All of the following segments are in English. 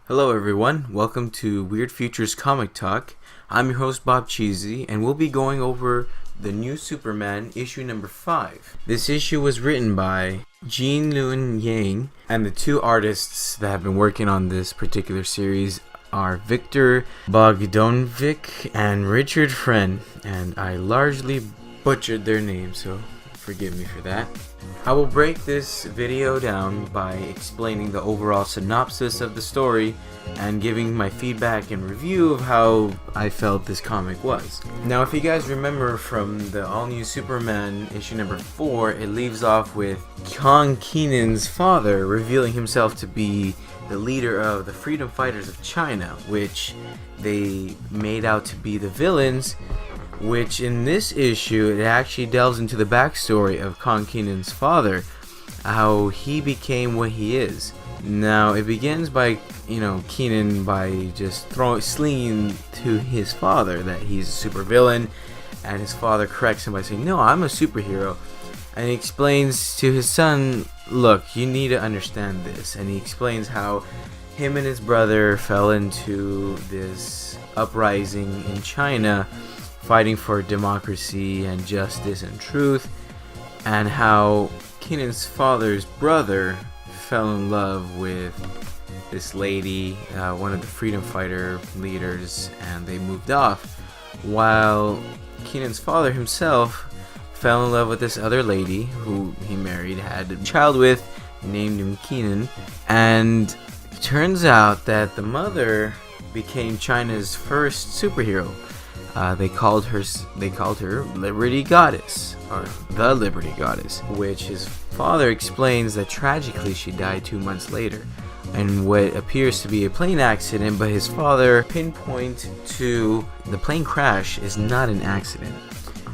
Hello everyone, welcome to Weird Futures Comic Talk. I'm your host Bob Cheesy, and we'll be going over the new Superman issue number 5. This issue was written by Gene Luen Yang, and the two artists that have been working on this particular series are Victor Bogdanovic and Richard Friend, and I largely butchered their names, so forgive me for that. I will break this video down by explaining the overall synopsis of the story and giving my feedback and review of how I felt this comic was. Now, if you guys remember from the all-new Superman issue number 4, it leaves off with Kong Keenan's father revealing himself to be the leader of the Freedom Fighters of China, which they made out to be the villains, which in this issue it actually delves into the backstory of Kong Keenan's father, how he became what he is. Now it begins by, Keenan by just slinging to his father that he's a supervillain, and his father corrects him by saying, "No, I'm a superhero." And he explains to his son, "Look, you need to understand this." And he explains how him and his brother fell into this uprising in China, fighting for democracy and justice and truth, and how Keenan's father's brother fell in love with this lady, one of the freedom fighter leaders, and they moved off, while Keenan's father himself fell in love with this other lady who he married, had a child with, named him Keenan, and it turns out that the mother became China's first superhero. They called her Liberty Goddess, or the Liberty Goddess, which his father explains that tragically she died 2 months later in what appears to be a plane accident, but his father pinpoints to the plane crash is not an accident.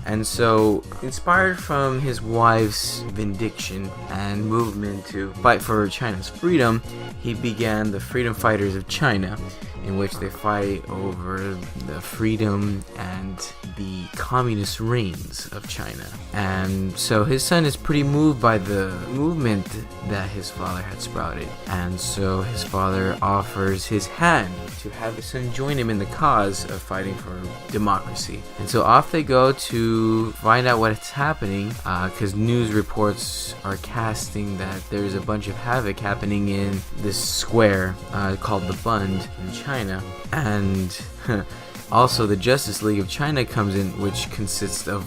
And so, inspired from his wife's vindication and movement to fight for China's freedom, he began the Freedom Fighters of China, in which they fight over the freedom and the communist reigns of China. And so his son is pretty moved by the movement that his father had sprouted. And so his father offers his hand to have his son join him in the cause of fighting for democracy. And so off they go to find out what's happening, because news reports are casting that there's a bunch of havoc happening in this square called the Bund in China. And also the Justice League of China comes in, which consists of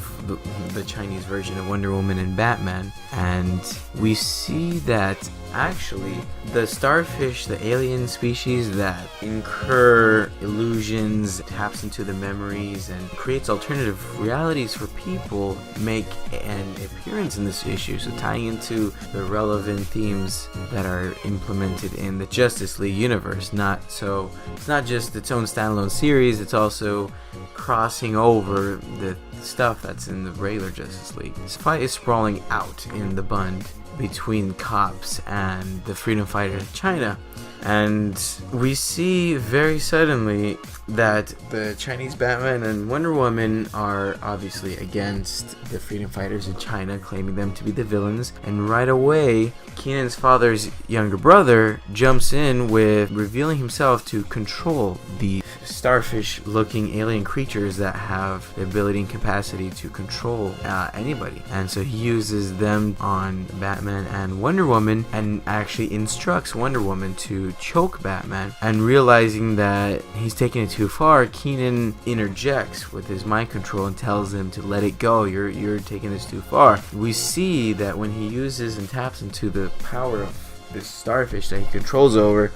the Chinese version of Wonder Woman and Batman. And we see that actually the Starfish, the alien species that incur illusions, taps into the memories, and creates alternative realities for people, make an appearance in this issue, so tying into the relevant themes that are implemented in the Justice League universe. It's not just its own standalone series, it's also crossing over the stuff that's in the regular Justice League. This fight is sprawling out in the Bund between cops and the freedom fighters of China, and we see very suddenly that the Chinese Batman and Wonder Woman are obviously against the freedom fighters in China, claiming them to be the villains, and right away Keenan's father's younger brother jumps in with revealing himself to control the starfish looking alien creatures that have the ability and capacity to control anybody. And so he uses them on Batman and Wonder Woman, and actually instructs Wonder Woman to choke Batman. And realizing that he's taking it too far, Keenan interjects with his mind control and tells him to let it go. You're taking this too far. We see that when he uses and taps into the power of this starfish that he controls over.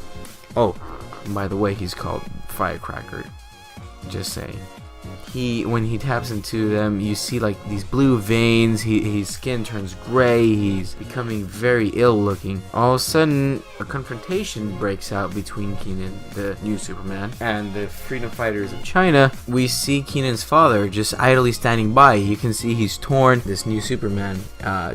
Oh, by the way, he's called Firecracker. Just saying. when he taps into them, you see like these blue veins. His skin turns gray. He's becoming very ill looking. All of a sudden, a confrontation breaks out between Keenan, the new Superman, and the freedom fighters of China. We see Keenan's father just idly standing by. You can see he's torn. This new Superman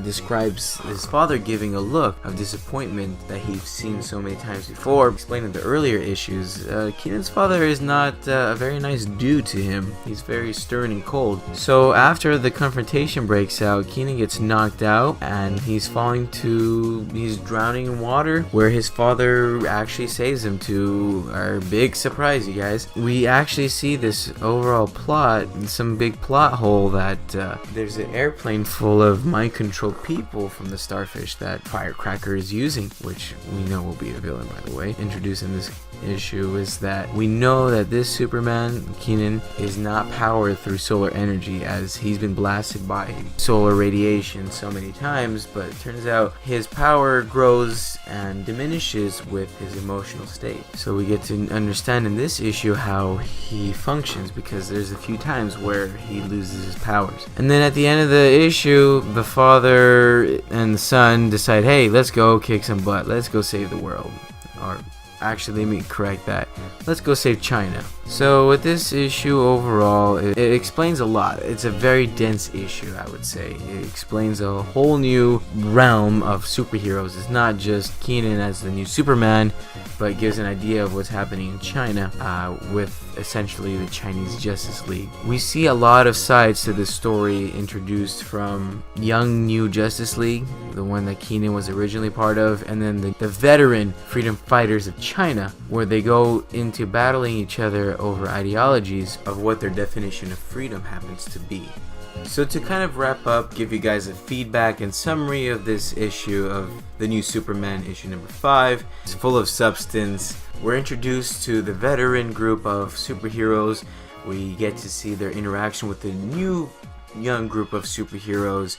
describes his father giving a look of disappointment that he's seen so many times before. Explaining the earlier issues, Keenan's father is not a very nice dude to him. He's very stern and cold. So after the confrontation breaks out, Keenan gets knocked out and he's drowning in water, where his father actually saves him, to our big surprise, you guys. We actually see this overall plot, some big plot hole, that there's an airplane full of mind-controlled people from the Starfish that Firecracker is using, which we know will be a villain, by the way. Introduced in this issue is that we know that this Superman, Keenan, is not powered through solar energy, as he's been blasted by solar radiation so many times, but it turns out his power grows and diminishes with his emotional state. So we get to understand in this issue how he functions, because there's a few times where he loses his powers. And then at the end of the issue, the father and the son decide, hey, let's go kick some butt, let's go save the world. Or actually, let me correct that. Let's go save China. So with this issue overall, it explains a lot. It's a very dense issue, I would say. It explains a whole new realm of superheroes. It's not just Keenan as the new Superman, but it gives an idea of what's happening in China with essentially the Chinese Justice League. We see a lot of sides to this story introduced from young new Justice League, the one that Keenan was originally part of, and then the veteran freedom fighters of China, where they go into battling each other over ideologies of what their definition of freedom happens to be. So to kind of wrap up, give you guys a feedback and summary of this issue of the new Superman, issue number 5. It's full of substance. We're introduced to the veteran group of superheroes. We get to see their interaction with the new young group of superheroes,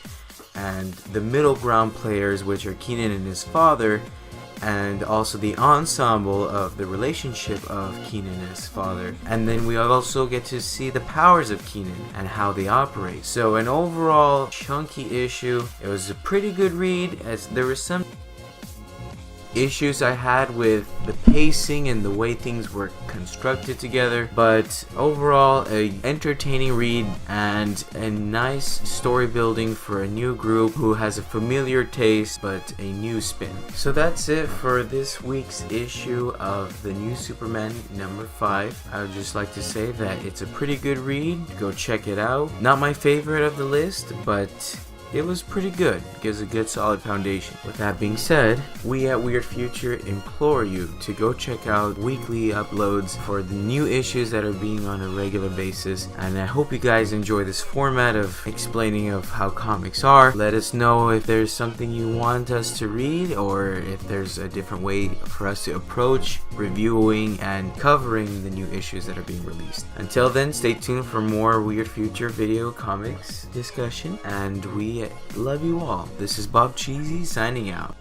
and the middle ground players, which are Keenan and his father, and also the ensemble of the relationship of Keenan and his father. And then we also get to see the powers of Keenan and how they operate. So an overall chunky issue. It was a pretty good read, as there were some issues I had with the pacing and the way things were constructed together, but overall a entertaining read and a nice story building for a new group who has a familiar taste but a new spin. So that's it for this week's issue of the new Superman number 5. I would just like to say that it's a pretty good read. Go check it out. Not my favorite of the list, but it was pretty good. It gives a good solid foundation. With that being said, we at Weird Future implore you to go check out weekly uploads for the new issues that are being on a regular basis. And I hope you guys enjoy this format of explaining of how comics are. Let us know if there's something you want us to read, or if there's a different way for us to approach reviewing and covering the new issues that are being released. Until then, stay tuned for more Weird Future video comics discussion, and we love you all. This is Bob Cheesy signing out.